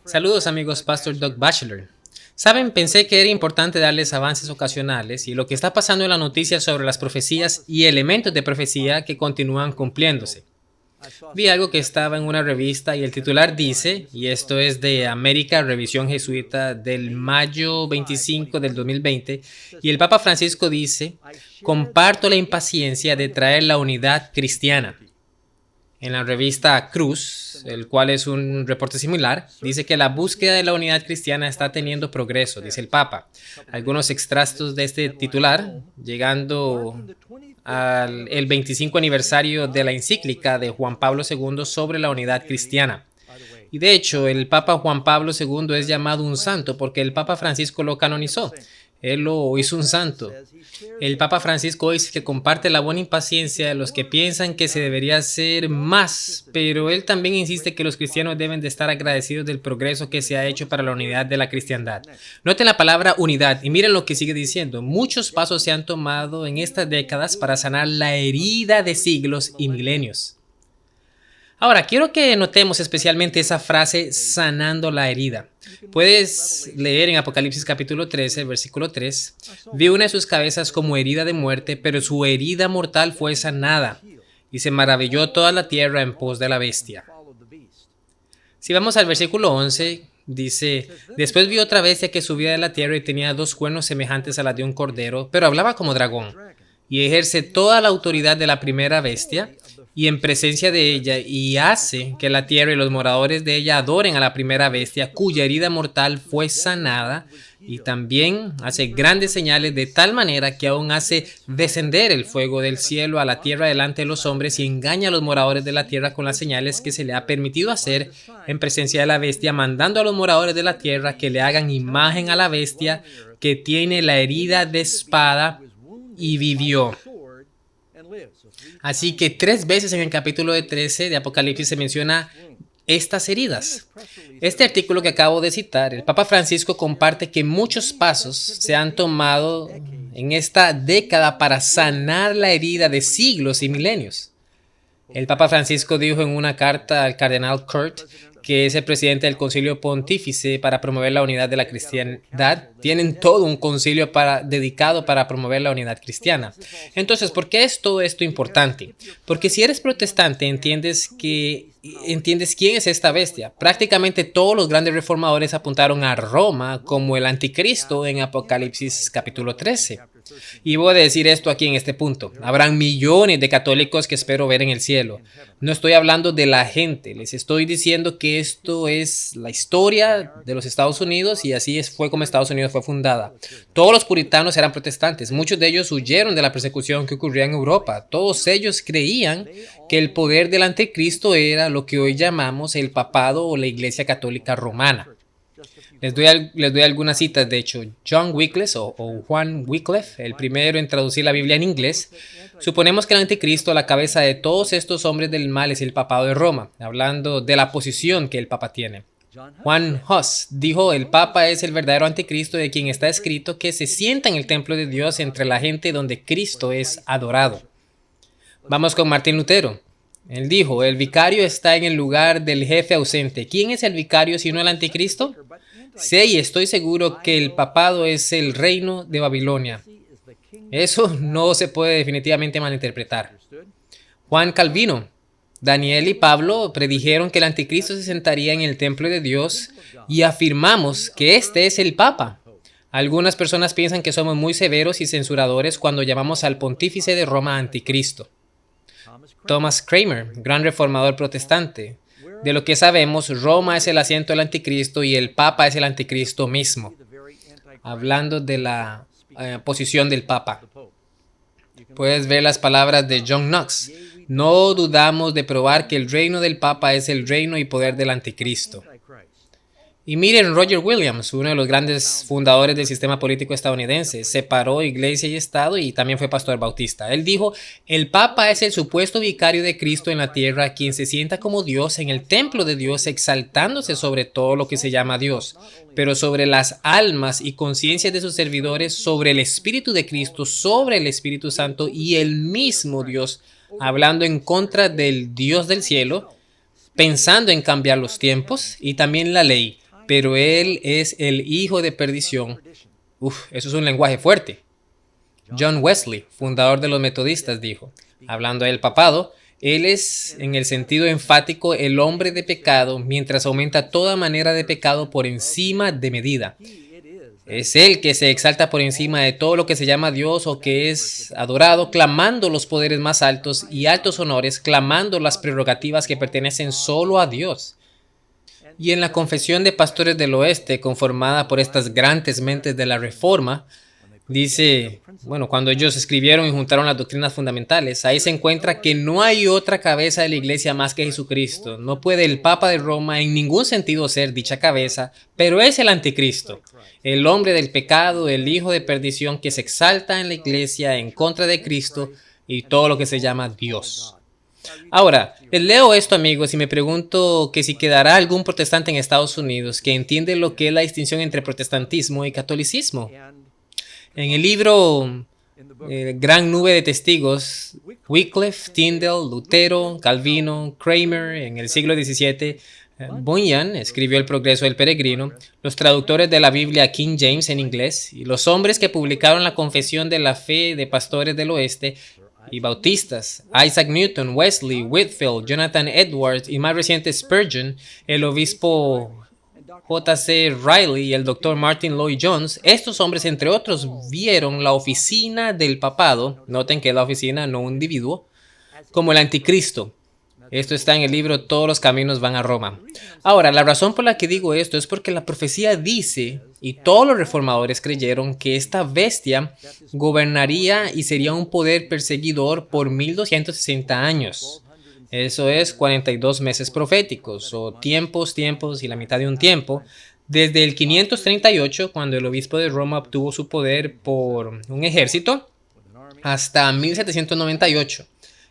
Saludos amigos, Pastor Doug Batchelor. Saben, pensé que era importante darles avances ocasionales y lo que está pasando en la noticia sobre las profecías y elementos de profecía que continúan cumpliéndose. Vi algo que estaba en una revista y el titular dice, y esto es de América Revisión Jesuita del mayo 25 del 2020, y el Papa Francisco dice, comparto la impaciencia de traer la unidad cristiana. En la revista Cruz, el cual es un reporte similar, dice que la búsqueda de la unidad cristiana está teniendo progreso, dice el Papa. Algunos extractos de este titular, llegando al el 25 aniversario de la encíclica de Juan Pablo II sobre la unidad cristiana. Y de hecho, el Papa Juan Pablo II es llamado un santo porque el Papa Francisco lo canonizó. Él lo hizo un santo. El Papa Francisco dice que comparte la buena impaciencia de los que piensan que se debería hacer más, pero él también insiste que los cristianos deben de estar agradecidos del progreso que se ha hecho para la unidad de la cristiandad. Noten la palabra unidad y miren lo que sigue diciendo. Muchos pasos se han tomado en estas décadas para sanar la herida de siglos y milenios. Ahora, quiero que notemos especialmente esa frase, sanando la herida. Puedes leer en Apocalipsis capítulo 13, versículo 3, vi una de sus cabezas como herida de muerte, pero su herida mortal fue sanada, y se maravilló toda la tierra en pos de la bestia. Si vamos al versículo 11, dice, después vi otra bestia que subía de la tierra y tenía dos cuernos semejantes a las de un cordero, pero hablaba como dragón, y ejerce toda la autoridad de la primera bestia, y en presencia de ella, y hace que la tierra y los moradores de ella adoren a la primera bestia, cuya herida mortal fue sanada, y también hace grandes señales de tal manera que aún hace descender el fuego del cielo a la tierra delante de los hombres y engaña a los moradores de la tierra con las señales que se le ha permitido hacer en presencia de la bestia, mandando a los moradores de la tierra que le hagan imagen a la bestia que tiene la herida de espada y vivió. Así que 3 veces en el capítulo 13 de Apocalipsis se menciona estas heridas. Este artículo que acabo de citar, el Papa Francisco comparte que muchos pasos se han tomado en esta década para sanar la herida de siglos y milenios. El Papa Francisco dijo en una carta al cardenal Kurt, que es el presidente del Concilio Pontífice para promover la unidad de la cristiandad. Tienen todo un concilio dedicado para promover la unidad cristiana. Entonces, ¿por qué es todo esto importante? Porque si eres protestante, entiendes quién es esta bestia. Prácticamente todos los grandes reformadores apuntaron a Roma como el anticristo en Apocalipsis capítulo 13. Y voy a decir esto aquí en este punto. Habrán millones de católicos que espero ver en el cielo. No estoy hablando de la gente. Les estoy diciendo que esto es la historia de los Estados Unidos y así fue como Estados Unidos fue fundada. Todos los puritanos eran protestantes. Muchos de ellos huyeron de la persecución que ocurría en Europa. Todos ellos creían que el poder del anticristo era lo que hoy llamamos el papado o la Iglesia Católica Romana. Les doy algunas citas, de hecho. John Wycliffe o Juan Wycliffe, el primero en traducir la Biblia en inglés, suponemos que el anticristo, la cabeza de todos estos hombres del mal, es el papado de Roma, hablando de la posición que el papa tiene. Juan Hus dijo, el papa es el verdadero anticristo de quien está escrito que se sienta en el templo de Dios entre la gente donde Cristo es adorado. Vamos con Martín Lutero. Él dijo, el vicario está en el lugar del jefe ausente. ¿Quién es el vicario sino el anticristo? Sé y estoy seguro que el papado es el reino de Babilonia. Eso no se puede definitivamente malinterpretar. Juan Calvino, Daniel y Pablo predijeron que el anticristo se sentaría en el templo de Dios y afirmamos que este es el papa. Algunas personas piensan que somos muy severos y censuradores cuando llamamos al pontífice de Roma anticristo. Thomas Cranmer, gran reformador protestante. De lo que sabemos, Roma es el asiento del anticristo y el papa es el anticristo mismo. Hablando de la posición del papa. Puedes ver las palabras de John Knox. No dudamos de probar que el reino del papa es el reino y poder del anticristo. Y miren, Roger Williams, uno de los grandes fundadores del sistema político estadounidense, separó iglesia y estado y también fue pastor bautista. Él dijo, el papa es el supuesto vicario de Cristo en la tierra, quien se sienta como Dios en el templo de Dios, exaltándose sobre todo lo que se llama Dios, pero sobre las almas y conciencias de sus servidores, sobre el Espíritu de Cristo, sobre el Espíritu Santo y el mismo Dios, hablando en contra del Dios del cielo, pensando en cambiar los tiempos y también la ley, pero él es el hijo de perdición. Eso es un lenguaje fuerte. John Wesley, fundador de los metodistas, dijo, hablando del papado, él es, en el sentido enfático, el hombre de pecado, mientras aumenta toda manera de pecado por encima de medida. Es él que se exalta por encima de todo lo que se llama Dios o que es adorado, clamando los poderes más altos y altos honores, clamando las prerrogativas que pertenecen solo a Dios. Y en la Confesión de Pastores del Oeste, conformada por estas grandes mentes de la Reforma, dice, cuando ellos escribieron y juntaron las doctrinas fundamentales, ahí se encuentra que no hay otra cabeza de la iglesia más que Jesucristo. No puede el Papa de Roma en ningún sentido ser dicha cabeza, pero es el anticristo, el hombre del pecado, el hijo de perdición que se exalta en la iglesia en contra de Cristo y todo lo que se llama Dios. Ahora, les leo esto, amigos, y me pregunto que si quedará algún protestante en Estados Unidos que entiende lo que es la distinción entre protestantismo y catolicismo. En el libro Gran Nube de Testigos, Wycliffe, Tyndale, Lutero, Calvino, Kramer, en el siglo XVII, Bunyan escribió El progreso del peregrino, los traductores de la Biblia King James en inglés y los hombres que publicaron la Confesión de la Fe de Pastores del Oeste y Bautistas, Isaac Newton, Wesley, Whitefield, Jonathan Edwards y más reciente Spurgeon, el obispo J.C. Riley y el Dr. Martin Lloyd-Jones, estos hombres, entre otros, vieron la oficina del papado, noten que es la oficina, no un individuo, como el anticristo. Esto está en el libro Todos los caminos van a Roma. Ahora, la razón por la que digo esto es porque la profecía dice, y todos los reformadores creyeron, que esta bestia gobernaría y sería un poder perseguidor por 1260 años. Eso es 42 meses proféticos, o tiempos y la mitad de un tiempo, desde el 538, cuando el obispo de Roma obtuvo su poder por un ejército, hasta 1798.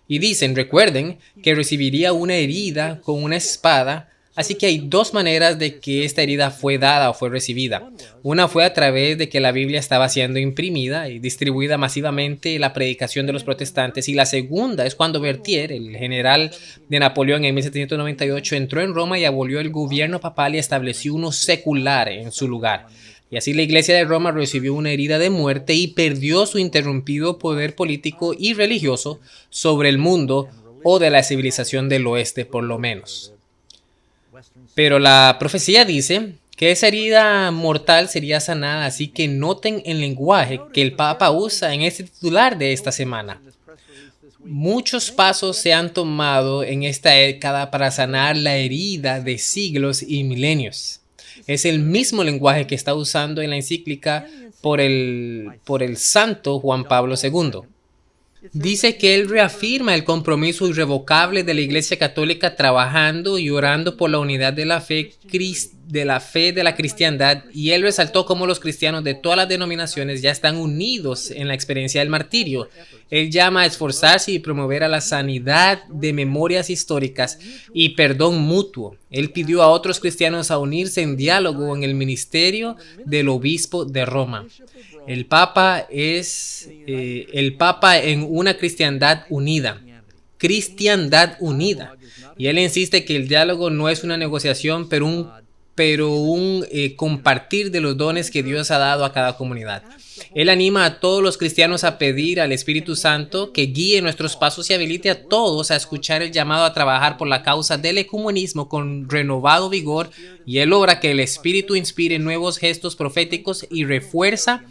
Y recuerden, que recibiría una herida con una espada. Así que hay dos maneras de que esta herida fue dada o fue recibida. Una fue a través de que la Biblia estaba siendo imprimida y distribuida masivamente la predicación de los protestantes. Y la segunda es cuando Berthier, el general de Napoleón en 1798, entró en Roma y abolió el gobierno papal y estableció uno secular en su lugar. Y así la Iglesia de Roma recibió una herida de muerte y perdió su interrumpido poder político y religioso sobre el mundo o de la civilización del oeste por lo menos. Pero la profecía dice que esa herida mortal sería sanada, así que noten el lenguaje que el Papa usa en este titular de esta semana. Muchos pasos se han tomado en esta década para sanar la herida de siglos y milenios. Es el mismo lenguaje que está usando en la encíclica por el santo Juan Pablo II. Dice que él reafirma el compromiso irrevocable de la Iglesia Católica trabajando y orando por la unidad de la fe de la cristiandad, y él resaltó cómo los cristianos de todas las denominaciones ya están unidos en la experiencia del martirio. Él llama a esforzarse y promover a la sanidad de memorias históricas y perdón mutuo. Él pidió a otros cristianos a unirse en diálogo en el ministerio del obispo de Roma. El Papa es el Papa en una cristiandad unida. Cristiandad unida. Y él insiste que el diálogo no es una negociación, pero un compartir de los dones que Dios ha dado a cada comunidad. Él anima a todos los cristianos a pedir al Espíritu Santo que guíe nuestros pasos y habilite a todos a escuchar el llamado a trabajar por la causa del ecumenismo con renovado vigor, y él logra que el Espíritu inspire nuevos gestos proféticos y refuerza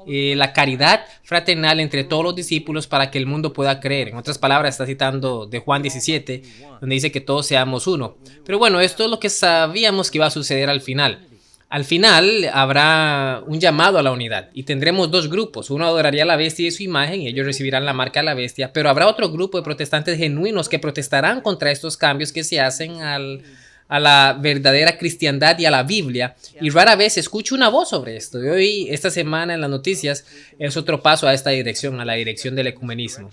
la caridad fraternal entre todos los discípulos para que el mundo pueda creer. En otras palabras, está citando de Juan 17, donde dice que todos seamos uno. Pero bueno, esto es lo que sabíamos que iba a suceder al final. Al final habrá un llamado a la unidad y tendremos dos grupos. Uno adoraría a la bestia y su imagen y ellos recibirán la marca de la bestia, pero habrá otro grupo de protestantes genuinos que protestarán contra estos cambios que se hacen a la verdadera cristiandad y a la Biblia, y rara vez escucho una voz sobre esto. Y hoy, esta semana en las noticias, es otro paso a esta dirección, a la dirección del ecumenismo.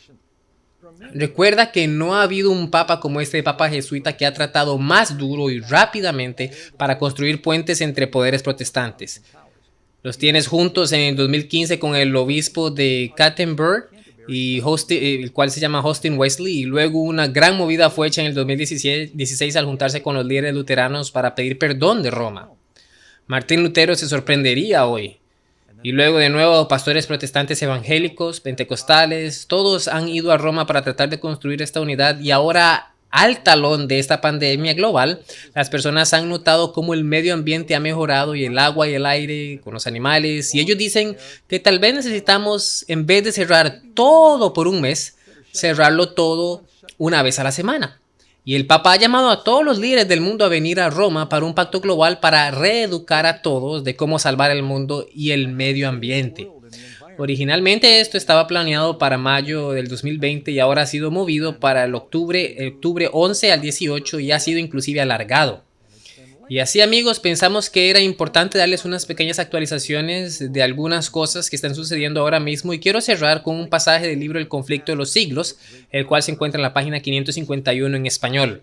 Recuerda que no ha habido un papa como este papa jesuita que ha tratado más duro y rápidamente para construir puentes entre poderes protestantes. Los tienes juntos en el 2015 con el obispo de Cattenburg, el cual se llama Austin Wesley, y luego una gran movida fue hecha en el 2016 al juntarse con los líderes luteranos para pedir perdón de Roma. Martín Lutero se sorprendería hoy. Y luego de nuevo pastores protestantes evangélicos, pentecostales, todos han ido a Roma para tratar de construir esta unidad, y ahora al talón de esta pandemia global, las personas han notado cómo el medio ambiente ha mejorado y el agua y el aire con los animales, y ellos dicen que tal vez necesitamos, en vez de cerrar todo por un mes, cerrarlo todo una vez a la semana. Y el Papa ha llamado a todos los líderes del mundo a venir a Roma para un pacto global para reeducar a todos de cómo salvar el mundo y el medio ambiente. Originalmente esto estaba planeado para mayo del 2020 y ahora ha sido movido para el octubre 11 al 18 y ha sido inclusive alargado. Y así, amigos, pensamos que era importante darles unas pequeñas actualizaciones de algunas cosas que están sucediendo ahora mismo, y quiero cerrar con un pasaje del libro El conflicto de los siglos, el cual se encuentra en la página 551 en español.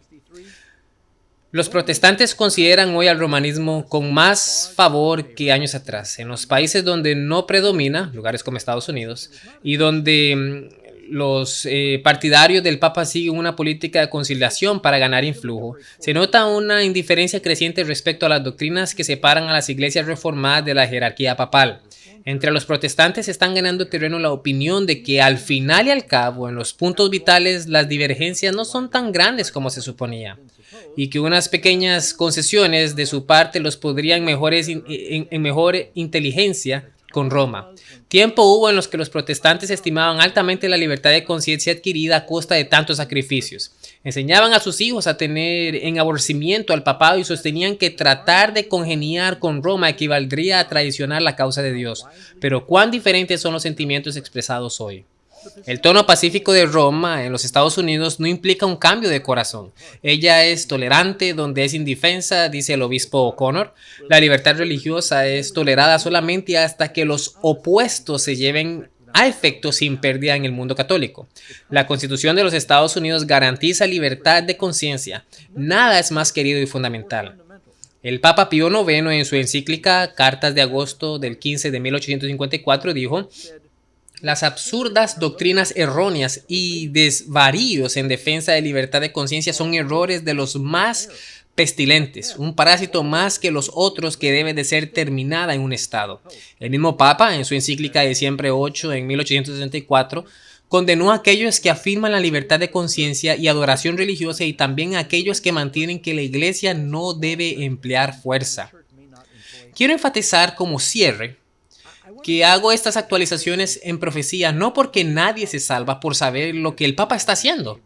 Los protestantes consideran hoy al romanismo con más favor que años atrás. En los países donde no predomina, lugares como Estados Unidos, y donde los partidarios del Papa siguen una política de conciliación para ganar influjo, se nota una indiferencia creciente respecto a las doctrinas que separan a las iglesias reformadas de la jerarquía papal. Entre los protestantes están ganando terreno la opinión de que al final y al cabo, en los puntos vitales, las divergencias no son tan grandes como se suponía, y que unas pequeñas concesiones de su parte los podrían en mejor inteligencia con Roma. Tiempo hubo en los que los protestantes estimaban altamente la libertad de conciencia adquirida a costa de tantos sacrificios. Enseñaban a sus hijos a tener en aborrecimiento al papado y sostenían que tratar de congeniar con Roma equivaldría a traicionar la causa de Dios. Pero cuán diferentes son los sentimientos expresados hoy. El tono pacífico de Roma en los Estados Unidos no implica un cambio de corazón. Ella es tolerante donde es indefensa, dice el obispo O'Connor. La libertad religiosa es tolerada solamente hasta que los opuestos se lleven a efecto sin pérdida en el mundo católico. La Constitución de los Estados Unidos garantiza libertad de conciencia. Nada es más querido y fundamental. El Papa Pío IX, en su encíclica Cartas de agosto del 15 de 1854, dijo: las absurdas doctrinas erróneas y desvaríos en defensa de libertad de conciencia son errores de los más pestilentes, un parásito más que los otros que debe de ser terminada en un estado. El mismo Papa, en su encíclica de diciembre 8 en 1864, condenó a aquellos que afirman la libertad de conciencia y adoración religiosa, y también a aquellos que mantienen que la Iglesia no debe emplear fuerza. Quiero enfatizar como cierre que hago estas actualizaciones en profecía no porque nadie se salva por saber lo que el Papa está haciendo.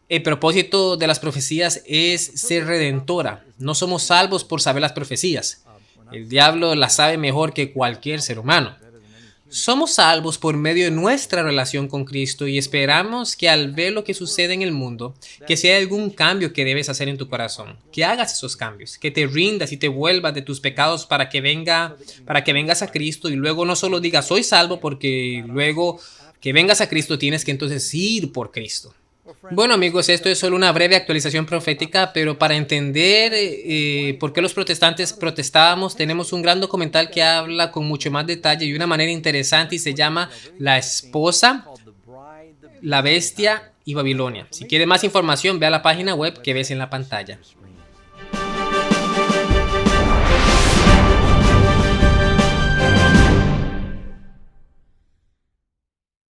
El propósito de las profecías es ser redentora. No somos salvos por saber las profecías. El diablo las sabe mejor que cualquier ser humano. Somos salvos por medio de nuestra relación con Cristo, y esperamos que al ver lo que sucede en el mundo, que si hay algún cambio que debes hacer en tu corazón, que hagas esos cambios, que te rindas y te vuelvas de tus pecados para que vengas a Cristo, y luego no solo digas soy salvo, porque luego que vengas a Cristo tienes que entonces ir por Cristo. Bueno, amigos, esto es solo una breve actualización profética, pero para entender por qué los protestantes protestábamos, tenemos un gran documental que habla con mucho más detalle y una manera interesante, y se llama La esposa, la bestia y Babilonia. Si quieres más información, ve a la página web que ves en la pantalla.